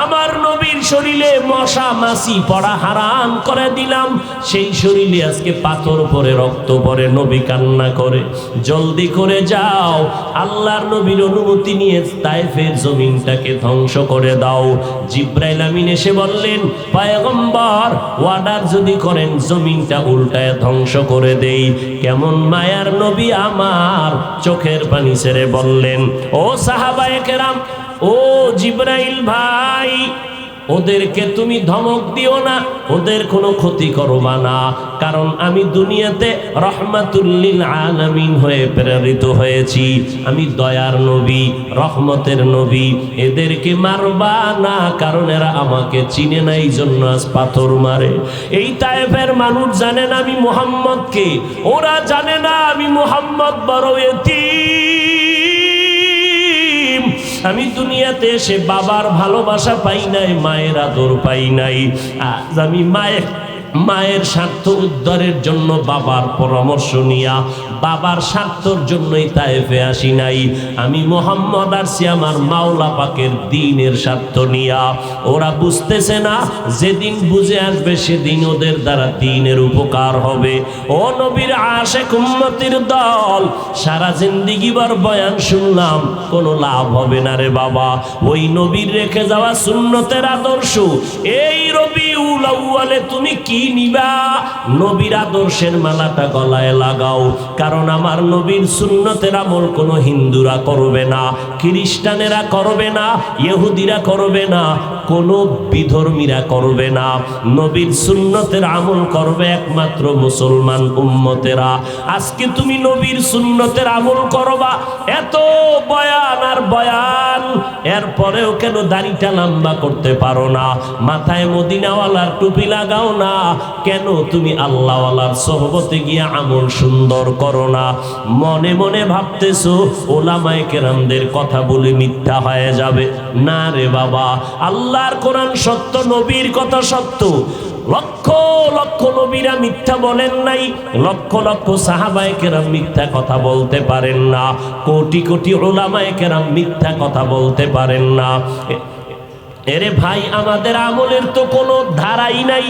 আমার নবীর শরীরে মশা মাছি পড়া হারাম করে দিলাম, সেই শরীরে আজকে পাথর পরে রক্ত পরে, নবী কান্না করে। জলদি করে যাও, আল্লাহর নবীর অনুমতি নিয়ে তায়েফের জমিনটাকে ধ্বংস করে দাও। জিব্রাইল আমিন এসে বললেন, পয়গম্বর ওয়ার্ডার যদি করেন জমিনটা উল্টায় ধ্বংস করে দেই। কেমন মায়ার নবী আমার, চোখের পানি ছেড়ে বললেন, ও সাহাবায়ে কেরাম, ও জিব্রাইল ভাই, ওদেরকে তুমি ধমক দিও না, ওদের কোনো ক্ষতি করবা না, কারণ আমি দুনিয়াতে রহমাতুল লিল আলামিন হয়ে প্রেরিত হয়েছি। আমি দয়ার নবী, রহমতের নবী। এদেরকে মারবা না, কারণ এরা আমাকে চিনে না, এই জন্য আজ পাথর মারে। এই তায়েফের মানুষ জানে না আমি মুহাম্মদকে, ওরা জানে না আমি মুহাম্মদ বড় এতিম। আমি দুনিয়াতে এসে বাবার ভালোবাসা পাই নাই, মায়ের আদর পাই নাই। আজ আমি মায়ের স্বার্থ উদ্ধারের জন্য বাবার পরামর্শ নিয়া বাবার স্বার্থর জন্যই তায়েফে আসি নাই। আমি মুহাম্মদ আসছি আমার মাওলা পাকের দ্বীনের স্বার্থ নিয়া। ওরা বুঝতেছে না, যেদিন বুঝে আসবে সেদিন ওদের দ্বারা দ্বীনের উপকার হবে। ও নবীর আশেক উম্মতের দল, সারা জিন্দেগিবার বয়ান শুনলাম, কোনো লাভ হবে না রে বাবা। ওই নবীর রেখে যাওয়া সুন্নতের আদর্শ এই রবিউল আউয়ালে তুমি কি নিবা? নবীর আদর্শের মালাটা গলায় লাগাও, কারণ আমার নবীর সুন্নতের আমল কোনো হিন্দুরা করবে না, খ্রিস্টানেরা করবে না, ইহুদিরা করবে না, কোনো বিধর্মীরা করবে না। নবীর সুন্নতের আমল করবে একমাত্র মুসলমান উম্মতেরা। আজকে তুমি নবীর সুন্নতের আমল করবা, এত বয়ান আর বয়ান, এরপরেও কেন দাড়িটা লম্বা করতে পারো না? মাথায় মদিনাওয়ালার টুপি লাগাও না কেন? তুমি আল্লাহওয়ালার সোহবতে গিয়ে আমল সুন্দর করো না। মনে মনে ভাবতেছো ওলামায়ে কেরামদের কথা বলে মিথ্যা হয়ে যাবে। না রে বাবা, আল্লাহর কোরআন সত্য, নবীর কথা সত্য। লক্ষ লক্ষ নবীরা মিথ্যা বলেন নাই, লক্ষ লক্ষ সাহাবায়ে কেরাম মিথ্যা কথা বলতে পারেন না, কোটি কোটি উলামায়ে কেরাম মিথ্যা কথা বলতে পারেন না। এরে ভাই, আমাদের আমলের তো কোনো ধারাই নাই।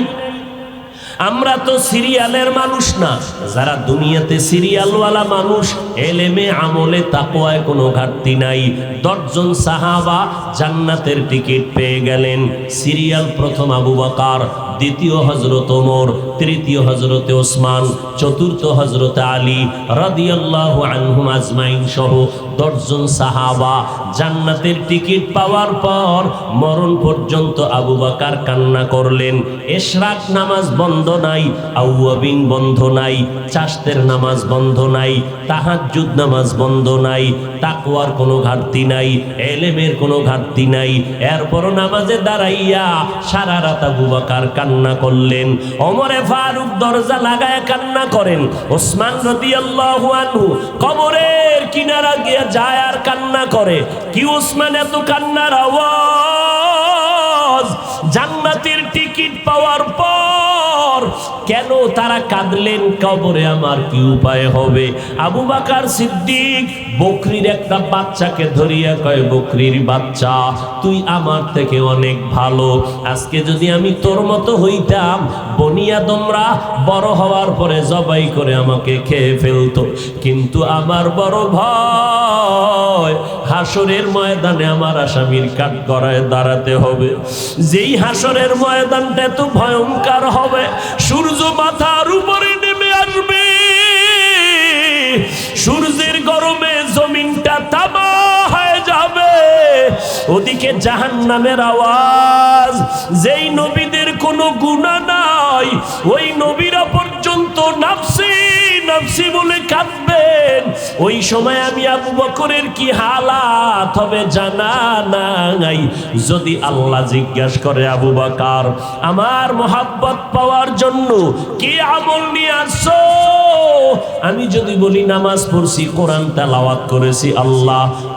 আমরা তো সিরিয়ালের মানুষ না। যারা দুনিয়াতে সিরিয়ালওয়ালা মানুষ, এলেমে আমলে তাকওয়ায় কোনো ঘাটতি নাই। 10 জন সাহাবা জান্নাতের টিকিট পেয়ে গেলেন। সিরিয়াল প্রথম আবু বকর, দ্বিতীয় হযরত ওমর, তৃতীয় হযরত ওসমান, চতুর্থ হযরত আলী রাদিয়াল্লাহু আনহুম আজমাইন সহ 10 জন সাহাবা জান্নাতের টিকিট পাওয়ার পর মরণ পর্যন্ত আবু বকর কান্না করলেন। ইশরাক নামাজ বন্ধ নাই, আউয়াবিন বন্ধ নাই, চাশতের নামাজ বন্ধ নাই, তাহাজ্জুদ নামাজ বন্ধ নাই, তাকওয়ার কোনো ঘাটতি নাই, এলেমের কোনো ঘাটতি নাই। এরপর নামাজে দাঁড়াইয়া সারা রাত আবু বকর কান্না করলেন। ওমরে ফারুক দরজা লাগায় কান্না করেন। ওসমান রাদিয়াল্লাহু আনহু কবরের কিনারা গিয়ে যায় আর কান্না করে। কি ওসমান এত কান্নার আওয়াজ? জান্নাতের টিকিট পাওয়ার পর কেন তারা কাঁদলেন? কবরে আমার কি উপায় হবে? আবু বকর সিদ্দিক বকরির একটা বাচ্চাকে ধরিয়া কয়, বকরির বাচ্চা, তুই আমার থেকে অনেক ভালো। আজকে যদি আমি তোর মতো হইতাম, বনি আদমরা বড় হওয়ার পরে জবাই করে আমাকে খেয়ে ফেলতো। কিন্তু আমার বড় ভয়, হাসরের ময়দানে আমার আসামির কাঠগড়ায় দাঁড়াতে হবে। যেই হাসরের ময়দানটা এত ভয়ঙ্কর হবে, সূর্য মাথার উপরে নেমে আসবে, সূর্যের গরমে জমিনটা তামা হয়ে যাবে, ওদিকে জাহান্নামের আওয়াজ। যেই নবীদের কোনো গুনাহ নাই, ওই নবীরা পর্যন্ত নাফসি নাফসি বলে কাঁদবেন। ওই সময় আমি আবু বকরের কি হালাত হবে জানা নাই। যদি আল্লাহ জিজ্ঞাসা করে, আবু বকর, আমার মোহাব্বত পাওয়ার জন্য কি আমল নিয়ে আসছো? আমি যদি বলি নামাজ পড়ছি, কোরআন তেলাওয়াত করেছি,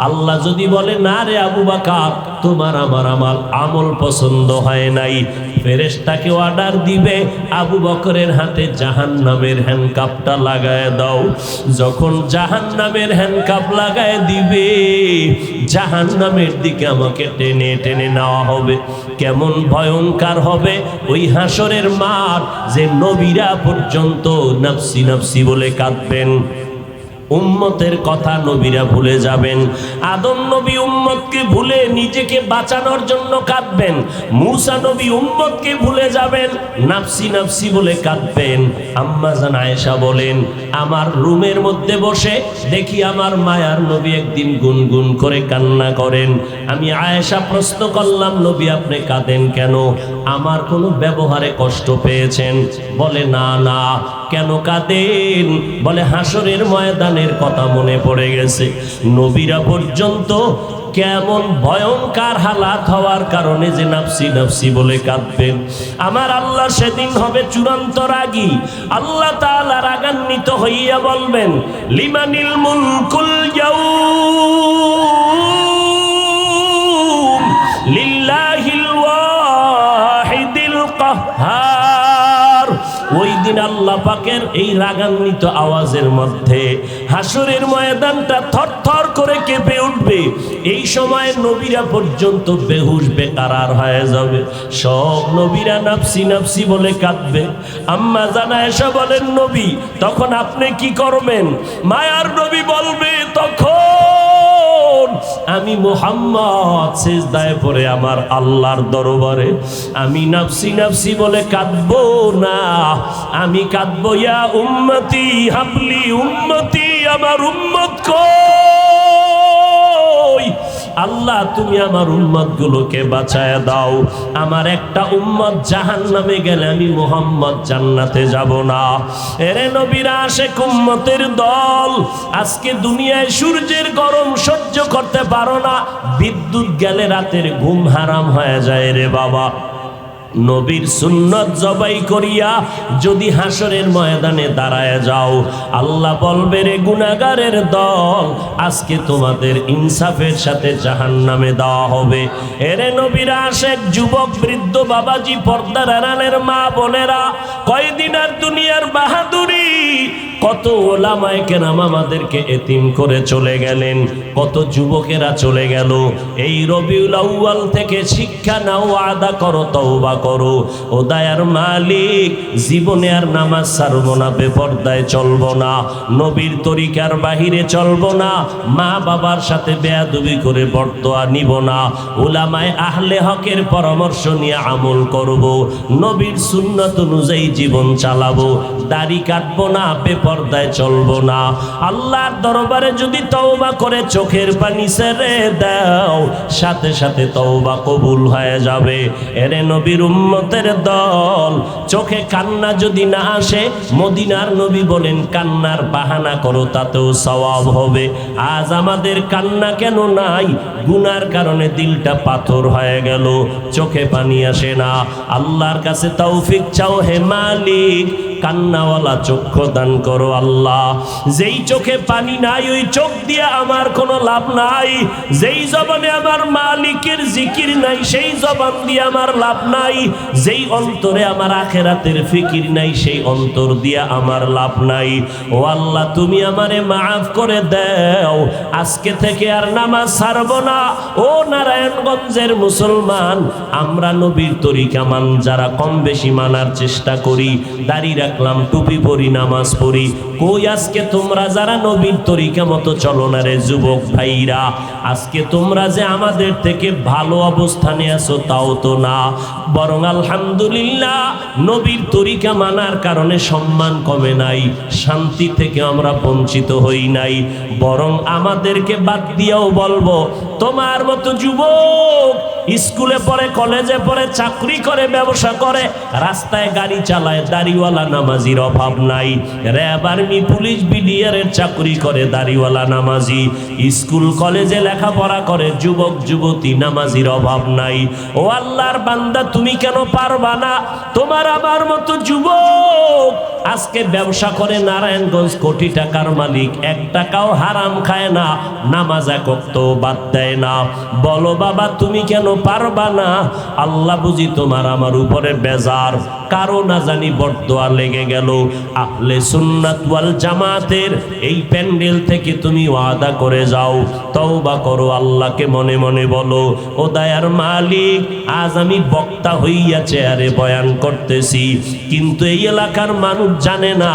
আল্লাহ যদি বলে, না রে আবু বকর, তোমার আমার আমল পছন্দ হয় নাই, ফেরেশতাকে অর্ডার দিবে, আবু বকরের হাতে জাহান্নামের হ্যান্ডকাপটা লাগায় দাও। যখন জাহান্নামের হ্যান্ডকাপ লাগায় দিবে, জাহান্নামের দিকে আমাকে টেনে টেনে নেওয়া হবে। কেমন ভয়ঙ্কর হবে ওই হাসরের মাঠ, যে নবীরা পর্যন্ত নাফসি নাফসি বলে কাঁদবেন। উম্মতের কথা নবীরা ভুলে যাবেন। আদম নবী উম্মতকে ভুলে নিজেকে বাঁচানোর জন্য কাঁদবেন। মূসা নবী উম্মতকে ভুলে যাবেন, নাফসি নাফসি বলে কাঁদবেন। আম্মা জান আয়েশা বলেন, আমার রুমের মধ্যে বসে দেখি আমার মায়ার নবী একদিন গুনগুন করে কান্না করেন। আমি আয়েশা প্রশ্ন করলাম, নবী আপনি কাঁদেন কেন? আমার কোনো ব্যবহারে কষ্ট পেয়েছেন? বলে না না। কেন কাঁদেন? বলে হাসরের ময়দানের কথা মনে পড়ে গেছে। নবীরা পর্যন্ত কেমন ভয়ঙ্কর হালাত হওয়ার কারণে যে নাফসি নাফসি বলে কাঁদবেন। আমার আল্লাহ সেদিন হবে চূড়ান্ত রাগী। আল্লাহ তাআলা রাগান্বিত হইয়া বলবেন, লিমানিল মুলকুল ইয়াউম লিল্লাহিল ওয়াহিদিল কাহ্হার। ওই দিন আল্লাহ পাকের এই রাগান্বিত আওয়াজের মধ্যে হাসরের ময়দানটা থরথর করে কেঁপে উঠবে। এই সময় নবীরা পর্যন্ত বেহুশ বেকারার হয়ে যাবে। সব নবীরা নাফসি নাফসি বলে কাঁদবে। আম্মা জান আয়েশা বলেন, নবী তখন আপনি কি করবেন? মায়ার নবী বলবে, তখন আমি মুহাম্মদ সিজদায় পড়ে আমার আল্লাহর দরবারে আমি নাফসি নাফসি বলে কাঁদবো না, আমি কাঁদবো, ইয়া উম্মতি হাবলি উম্মতি, আমার উম্মত কই? আল্লাহ তুমি আমার উম্মত গুলোকে বাঁচায় দাও। আমার একটা উম্মত জাহান্নামে গেলে আমি মুহাম্মদ জান্নাতে যাব না। এরে নবীরা আশেক উম্মতের দল, আজকে দুনিয়ায় সূর্যের গরম সহ্য করতে পারো না, বিদ্যুৎ গেলে রাতের ঘুম হারাম হয়ে যায় রে বাবা। নবীর সুন্নত জবাই করিয়া যদি হাসরের ময়দানে দাঁড়ায় যাও, আল্লাহ বলবে, রে গুনাহগারের দল, আজকে তোমাদের ইনসাফের সাথে জাহান্নামে দেওয়া হবে। এরে নবীর আশেক যুবক বৃদ্ধ বাবাজি, পর্দার আড়ালের মা বোনেরা, কয়দিন আর দুনিয়ার বাহাদুরি। কত ওলামায়ে কেরাম আমাদেরকে এতিম করে চলে গেলেন, কত যুবকেরা চলে গেল। এই রবিউল আউয়াল থেকে শিক্ষা নাও, আদা করো, তওবা করো। ও দয়ার মালিক, জীবনে আর নামাজ ছাড়বো না, বেপরদায় চলবো না, নবীর তরিকার বাহিরে চলবো না, মা বাবার সাথে বেয়াদবি করে বরদোয়া নিব না, উলামায়ে আহলে হকের পরামর্শ নিয়ে আমল করব, নবীর সুন্নাত অনুযায়ী জীবন চালাবো, দাড়ি কাটবো না, বেপরদায় চলবো না। আল্লাহর দরবারে যদি তওবা করে চোখের পানি ছেড়ে দাও, সাথে সাথে তওবা কবুল হয়ে যাবে। এরে নবীর উম্মতের দল, চোখে কান্না যদি না আসে, মদিনার নবী বলেন, কান্নার বাহানা করো, তাতেও সওয়াব হবে। আজ আমাদের কান্না কেন নাই? গুনার কারণে দিলটা পাথর হয়ে গেল, চোখে পানি আসে না। আল্লাহর কাছে তৌফিক চাও হে মালিক, কান্নাওয়ালা চক্ষু দান করো আল্লাহ। যেই চোখে পানি নাই ওই চোখ দিয়ে আমার কোনো লাভ নাই, যেই জবানে আমার মালিকের জিকির নাই সেই জবান দিয়ে আমার লাভ নাই, যেই অন্তরে আমার আখিরাতের ফিকির নাই সেই অন্তর দিয়ে আমার লাভ নাই। ও আল্লাহ তুমি আমারে মাফ করে দাও, আজকে থেকে আর নামাজ ছাড়বো না। ও নারায়ণগঞ্জের মুসলমান, আমরা নবীর তরিকা যারা কম বেশি মানার চেষ্টা করি, দাড়ি রাখলাম, টুপি পরি, নামাজ পড়ি, কই আজকে তোমরা যারা নবীর তরিকা মতো চলো না রে যুবক ভাইরা, আজকে তোমরা যে আমাদের থেকে ভালো অবস্থানে আছো তাও তো না, বরং আলহামদুলিল্লাহ নবীর তরিকা মানার কারণে সম্মান কমে নাই, শান্তি থেকে আমরা বঞ্চিত হই নাই, বরং আমাদেরকে বাদ দিয়েও বলবো তোমার মতো যুবক স্কুলে পড়ে, কলেজে পড়ে, চাকরি করে, ব্যবসা করে, রাস্তায় গাড়ি চালায়, দাড়িওয়ালা নামাজির অভাব নাই। র্যাব, আর্মি, পুলিশ, বিডিআরের চাকরি করে দাড়িওয়ালা নামাজি, স্কুল কলেজে লেখাপড়া করে যুবক যুবতী নামাজির অভাব নাই। ও আল্লাহর বান্দা তুমি কেন পারবা না? তোমার আমার মতো যুবক আজকে ব্যবসা করে, নারায়ণগঞ্জ কোটি টাকার মালিক, 1 টাকাও হারাম খায় না, নামাজ এক ওয়াক্ত বাদ দেয় না। বলো বাবা তুমি কেন পারবা না? আল্লাহ বুঝি তোমার আমার উপরে বেজার, কারো না জানি বরদোয়া লেগে গেল। আহলে সুন্নাত ওয়াল জামাতের এই প্যান্ডেল থেকে তুমি ওয়াদা করে যাও, তওবা করো, আল্লাহকে মনে মনে বলো, ও দয়ার মালিক আজ আমি বক্তা হইয়া চেয়ারে বয়ান করতেছি, কিন্তু এই এলাকার মানুষ জানে না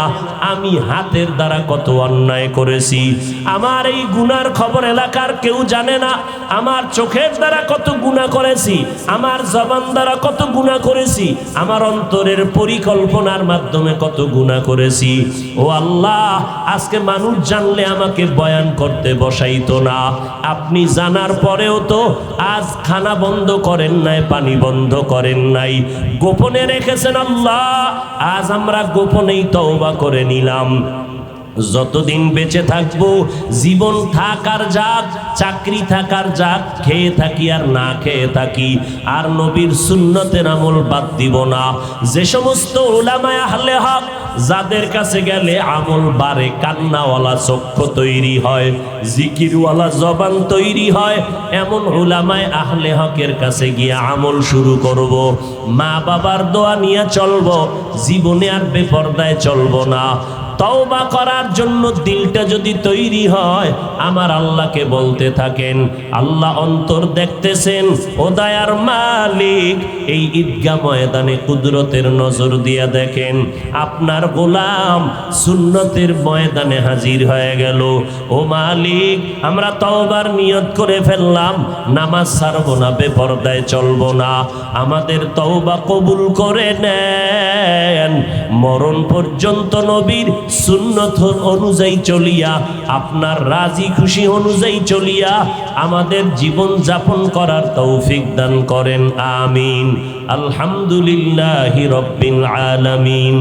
আমি হাতের দ্বারা কত অন্যায় করেছি, আমার এই গুনার খবর এলাকার কেউ জানে না, আমার চোখের দ্বারা কত গুনাহ করেছি, আমার জবান দ্বারা কত গুনাহ করেছি, আমার অন্তরের পরিকল্পনার মাধ্যমে কত গুনাহ করেছি। ও আল্লাহ আজকে মানুষ জানলে আমাকে বয়ান করতে বসাইতো না, আপনি জানার পরেও তো আজ খানা বন্ধ করেন নাই, পানি বন্ধ করেন নাই, গোপনে রেখেছেন আল্লাহ। আজ আমরা গোপনেই তওবা করে নিলাম, যতদিন বেঁচে থাকবো, জীবন থাকার যাক, চাকরি থাকার যাক, খেয়ে থাকি আর না খেয়ে থাকি, আর নবীর সুন্নতের আমল বাদ দিব না। যে সমস্ত উলামায়ে আহলে হক যাদের কাছে গেলে আমল বাড়ে, কান্নাওয়ালা চক্ষু তৈরি হয়, জিকিরওয়ালা জবান তৈরি হয়, এমন উলামায়ে আহলে হকের কাছে গিয়ে আমল শুরু করব। মা বাবার দোয়া নিয়ে চলবো, জীবনে আর বেপরদায় চলবো না। তওবা করার জন্য দিলটা যদি তৈরি হয়, আমার আল্লাহকে বলতে থাকেন, আল্লাহ অন্তর দেখতেছেন, ও দয়ার মালিক এই ঈদগাহ ময়দানে কুদরতের নজর দিয়া দেখেন, আপনার গোলাম সুন্নতের ময়দানে হাজির হয়ে গেল। ও মালিক আমরা তওবার নিয়ত করে ফেললাম, নামাজ ছাড়বো না, বেপরদায় চলবো না, আমাদের তওবা কবুল করে নেন। মরণ পর্যন্ত নবীর সুন্নত অনুযায়ী চলিয়া, আপনার রাজি খুশি অনুযায়ী চলিয়া আমাদের জীবন যাপন করার তৌফিক দান করেন, আমিন। আলহামদুলিল্লাহি রাব্বিল আলামিন।